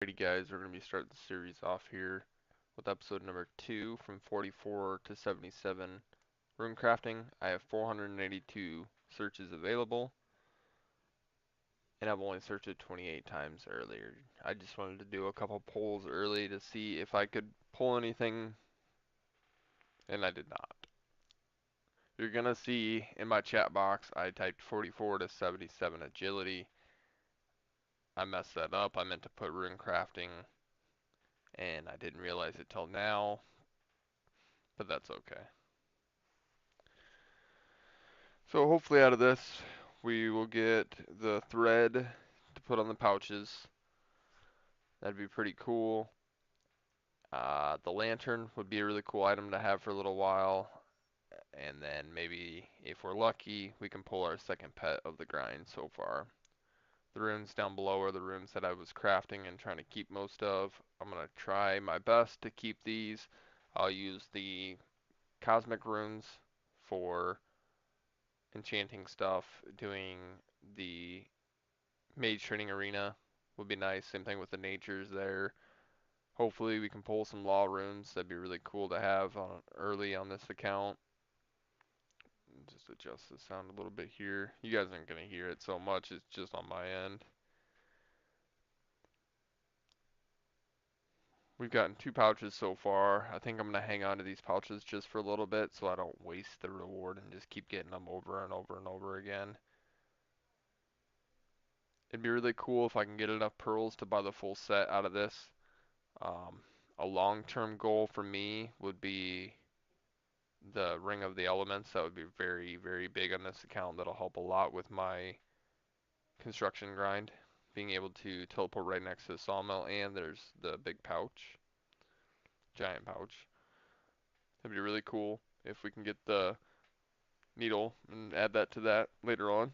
Alrighty guys, we're going to be starting the series off here with episode number 2 from 44 to 77. Runecrafting, I have 482 searches available, and I've only searched it 28 times earlier. I just wanted to do a couple polls early to see if I could pull anything, and I did not. You're going to see in my chat box, I typed 44 to 77 agility. I messed that up. I meant to put runecrafting, and I didn't realize it till now, but that's okay. So hopefully out of this, we will get the thread to put on the pouches. That'd be pretty cool. The lantern would be a really cool item to have for a little while. And then maybe, if we're lucky, we can pull our second pet of the grind so far. The runes down below are the runes that I was crafting and trying to keep most of. I'm going to try my best to keep these. I'll use the cosmic runes for enchanting stuff, doing the mage training arena would be nice. Same thing with the natures there. Hopefully we can pull some law runes. That'd be really cool to have on early on this account. Just adjust the sound a little bit here. You guys aren't gonna hear it so much. It's just on my end. We've gotten 2 pouches so far. I think I'm gonna hang on to these pouches just for a little bit so I don't waste the reward and just keep getting them over and over and over again. It'd be really cool if I can get enough pearls to buy the full set out of this. Um, a long-term goal for me would be the Ring of the Elements. That would be very, very big on this account. That'll help a lot with my construction grind. Being able to teleport right next to the sawmill, and there's the big pouch, giant pouch. That'd be really cool if we can get the needle and add that to that later on.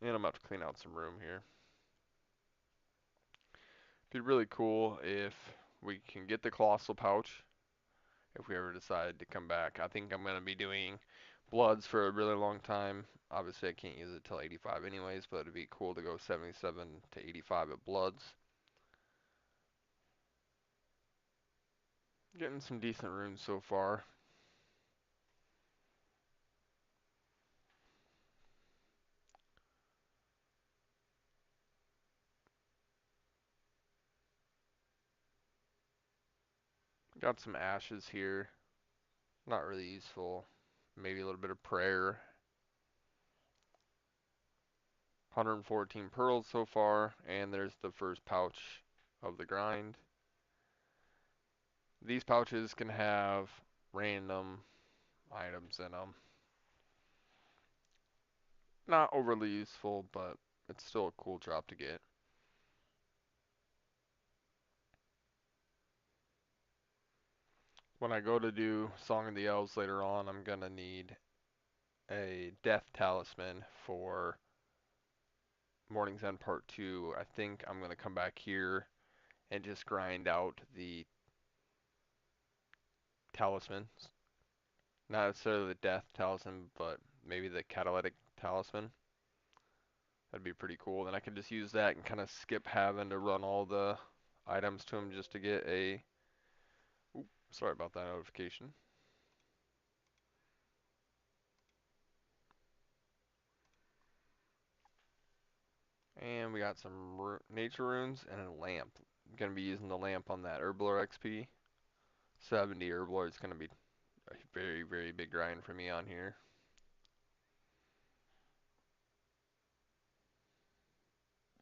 And I'm about to clean out some room here. It'd be really cool if we can get the colossal pouch if we ever decide to come back. I think I'm going to be doing Bloods for a really long time. Obviously, I can't use it till 85 anyways, but it'd be cool to go 77 to 85 at Bloods. Getting some decent runes so far. Got some ashes here. Not really useful. Maybe a little bit of prayer. 114 pearls so far, and there's the first pouch of the grind. These pouches can have random items in them. Not overly useful, but it's still a cool drop to get. When I go to do Song of the Elves later on, I'm gonna need a Death Talisman for Morning's End Part 2. I think I'm gonna come back here and just grind out the talismans. Not necessarily the Death Talisman, but maybe the Catalytic Talisman. That'd be pretty cool. Then I can just use that and kind of skip having to run all the items to him just to get a... Ooh, sorry about that notification. And we got some nature runes and a lamp. I'm going to be using the lamp on that Herblore XP. 70 Herblore is going to be a very, very big grind for me on here.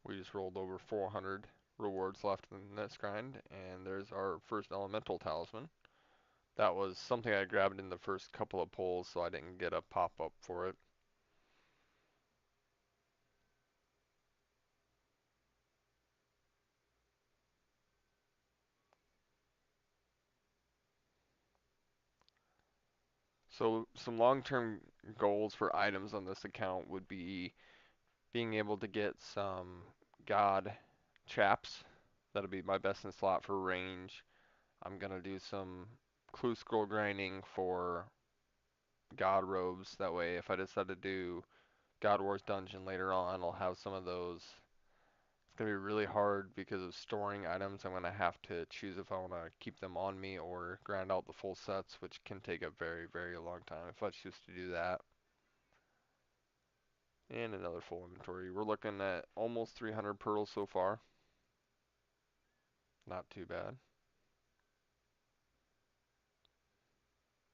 We just rolled over 400 rewards left in this grind, and there's our first elemental talisman. That was something I grabbed in the first couple of pulls, so I didn't get a pop-up for it. So some long-term goals for items on this account would be being able to get some god chaps. That'll be my best in slot for range. I'm gonna do some clue scroll grinding for god robes. That way, if I decide to do God Wars dungeon later on, I'll have some of those. gonna be really hard because of storing items. I'm gonna have to choose if I want to keep them on me or grind out the full sets, which can take a very, very long time if I choose to do that. And another full inventory. We're looking at almost 300 pearls so far. Not too bad.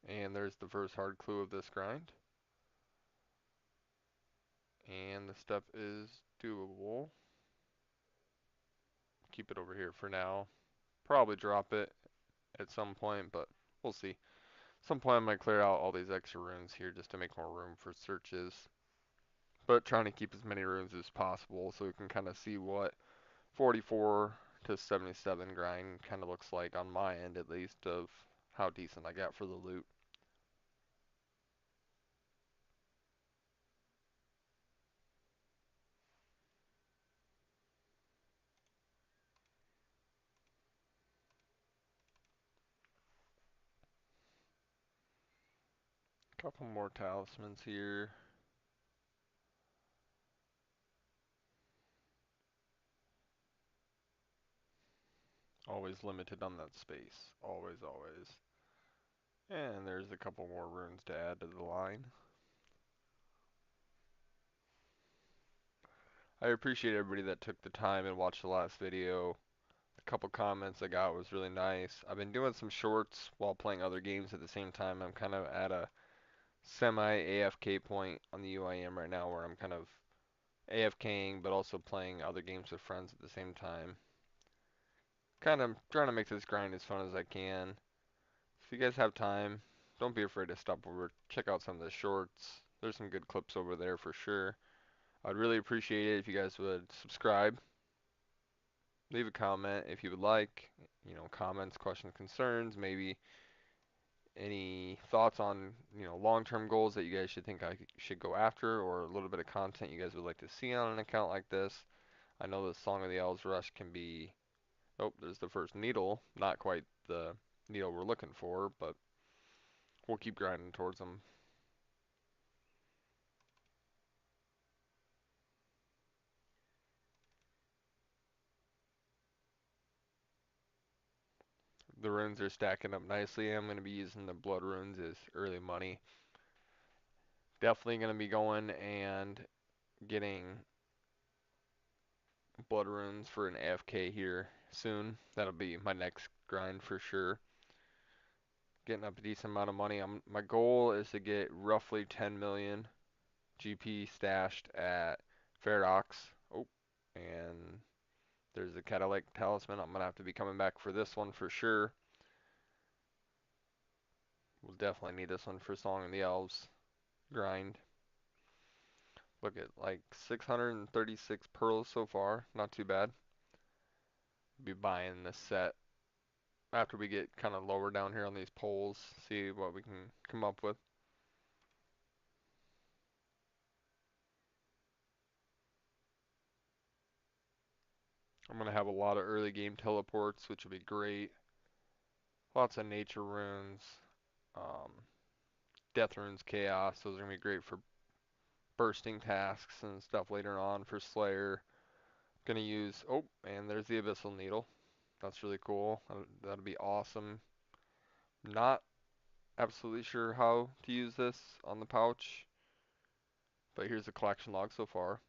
And there's the first hard clue of this grind. And the step is doable. Keep it over here for now. Probably drop it at some point, but we'll see. Some point I might clear out all these extra runes here just to make more room for searches. But trying to keep as many runes as possible so we can kind of see what 44 to 77 grind kind of looks like on my end at least of how decent I got for the loot. Couple more talismans here. Always limited on that space. Always, always. And there's a couple more runes to add to the line. I appreciate everybody that took the time and watched the last video. A couple comments I got was really nice. I've been doing some shorts while playing other games at the same time. I'm kind of at a semi AFK point on the UIM right now where I'm kind of AFKing but also playing other games with friends at the same time. Kind of trying to make this grind as fun as I can. If you guys have time, don't be afraid to stop over, check out some of the shorts. There's some good clips over there for sure. I'd really appreciate it if you guys would subscribe, leave a comment if you would like, comments, questions, concerns, maybe any thoughts on, long-term goals that you guys should think I should go after, or a little bit of content you guys would like to see on an account like this. I know the Song of the Elves Rush can be, oh, there's the first needle, not quite the needle we're looking for, but we'll keep grinding towards them. The runes are stacking up nicely. I'm going to be using the blood runes as early money. Definitely going to be going and getting blood runes for an AFK here soon. That'll be my next grind for sure. Getting up a decent amount of money. My goal is to get roughly 10 million GP stashed at Ferox. Oh, and there's a Catalytic Talisman. I'm going to have to be coming back for this one for sure. We'll definitely need this one for Song of the Elves grind. Look at like 636 pearls so far. Not too bad. Be buying this set after we get kind of lower down here on these poles. See what we can come up with. I'm going to have a lot of early game teleports, which will be great. Lots of nature runes. Um, Death runes, chaos. Those are going to be great for bursting tasks and stuff later on for Slayer. Going to use, oh, and there's the Abyssal Needle. That's really cool. That'll be awesome. Not absolutely sure how to use this on the pouch, but here's the collection log so far.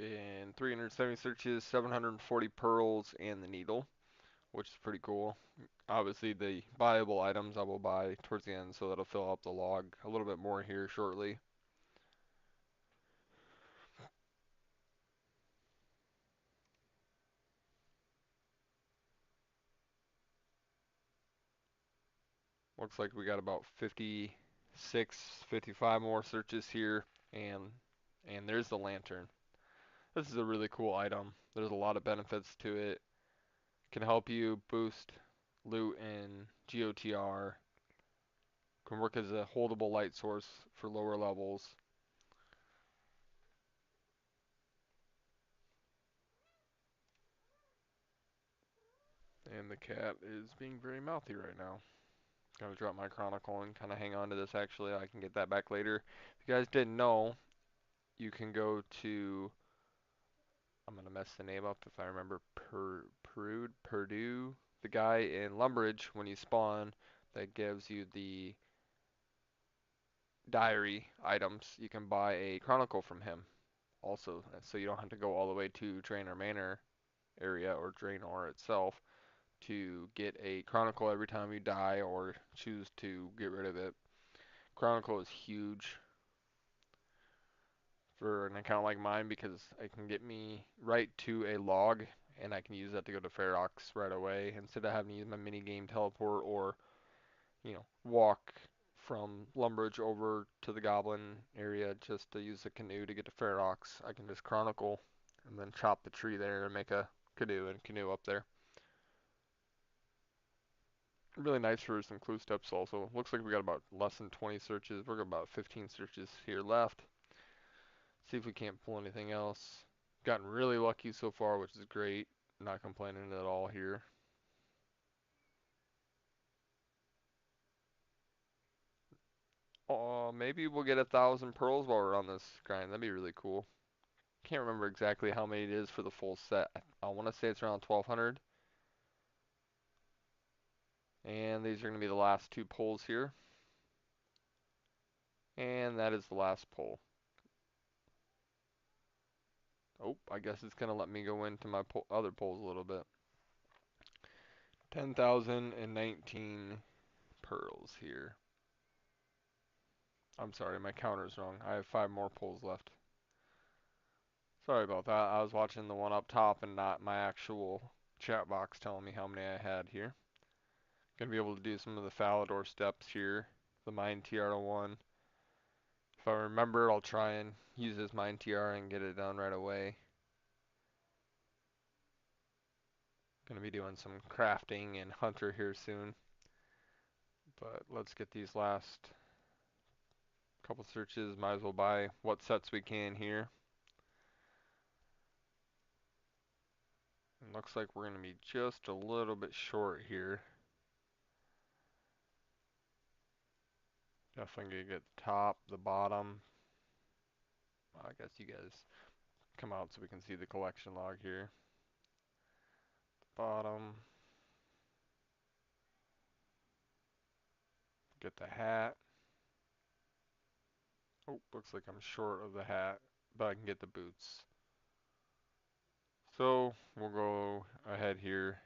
In 370 searches, 740 pearls, and the needle, which is pretty cool. Obviously, the buyable items I will buy towards the end, so that'll fill up the log a little bit more here shortly. Looks like we got about 56, 55 more searches here, and there's the lantern. This is a really cool item. There's a lot of benefits to it. Can help you boost loot in GOTR. Can work as a holdable light source for lower levels. And the cat is being very mouthy right now. Gotta drop my Chronicle and kind of hang on to this actually. I can get that back later. If you guys didn't know, you can go to, I'm gonna mess the name up if I remember, Purdue, the guy in Lumbridge when you spawn that gives you the diary items. You can buy a Chronicle from him also, so you don't have to go all the way to Draenor Manor area or Draenor itself to get a Chronicle every time you die or choose to get rid of it. Chronicle is huge for an account like mine because it can get me right to a log and I can use that to go to Ferox right away instead of having to use my mini game teleport or, walk from Lumbridge over to the Goblin area just to use the canoe to get to Ferox. I can just Chronicle and then chop the tree there and make a canoe and canoe up there. Really nice for some clue steps also. Looks like we got about less than 20 searches. We're got about 15 searches here left. See if we can't pull anything else. Gotten really lucky so far, which is great. Not complaining at all here. Maybe we'll get 1,000 pearls while we're on this grind. That'd be really cool. Can't remember exactly how many it is for the full set. I want to say it's around 1,200. And these are going to be the last two pulls here. And that is the last pull. Oh, I guess it's going to let me go into my other pulls a little bit. 10,019 pearls here. I'm sorry, my counter's wrong. I have 5 more pulls left. Sorry about that. I was watching the one up top and not my actual chat box telling me how many I had here. Gonna be able to do some of the Falador steps here. The Mine Tiara one. If I remember, I'll try and use this Mine Tiara and get it done right away. Gonna be doing some crafting and hunter here soon. But let's get these last couple searches. Might as well buy what sets we can here. It looks like we're gonna be just a little bit short here. Definitely gonna get the top, the bottom. I guess you guys come out so we can see the collection log here. Bottom. Get the hat. Oh, looks like I'm short of the hat, but I can get the boots. So we'll go ahead here.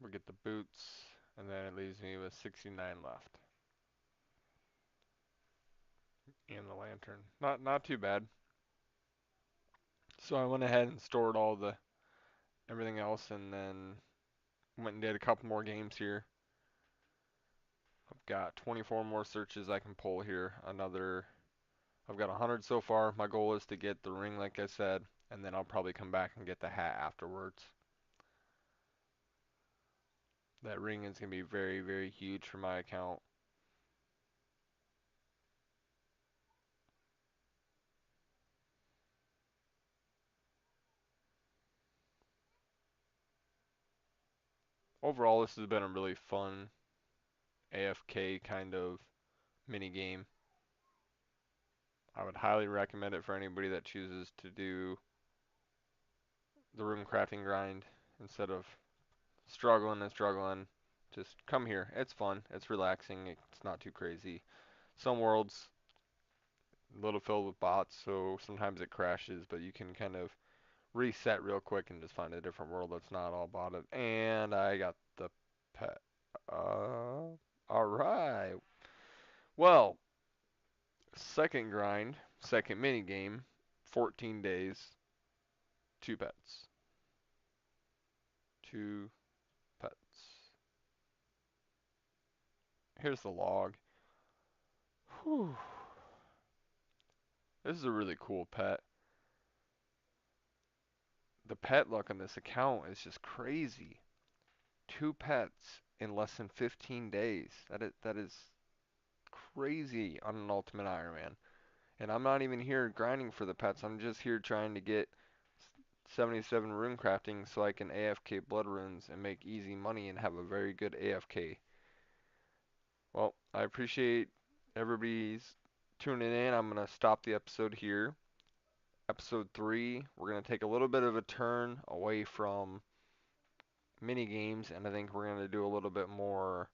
We'll get the boots, and then it leaves me with 69 left. And the lantern. Not too bad. So I went ahead and stored all the everything else and then went and did a couple more games here. I've got 24 more searches I can pull here. I've got 100 so far. My goal is to get the ring like I said, and then I'll probably come back and get the hat afterwards. That ring is going to be very, very huge for my account. Overall, this has been a really fun AFK kind of mini game. I would highly recommend it for anybody that chooses to do the Runecrafting grind instead of struggling and struggling. Just come here. It's fun. It's relaxing. It's not too crazy. Some worlds a little filled with bots, so sometimes it crashes, but you can kind of reset real quick and just find a different world that's not all botted. And I got the pet. Alright. Well, second grind, second mini game, 14 days, 2 pets. 2 pets. Here's the log. Whew. This is a really cool pet. The pet luck on this account is just crazy. 2 pets in less than 15 days. That is crazy on an Ultimate Iron Man. And I'm not even here grinding for the pets. I'm just here trying to get 77 Runecrafting so I can AFK blood runes and make easy money and have a very good AFK. Well, I appreciate everybody's tuning in. I'm going to stop the episode here. Episode 3, we're going to take a little bit of a turn away from mini games, and I think we're going to do a little bit more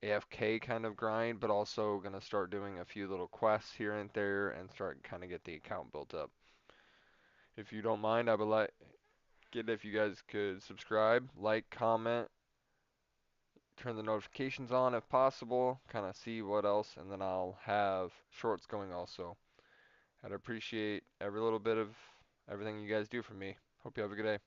AFK kind of grind, but also going to start doing a few little quests here and there and start kind of get the account built up. If you don't mind, I would like it if you guys could subscribe, like, comment, turn the notifications on if possible, kind of see what else, and then I'll have shorts going also. I'd appreciate every little bit of everything you guys do for me. Hope you have a good day.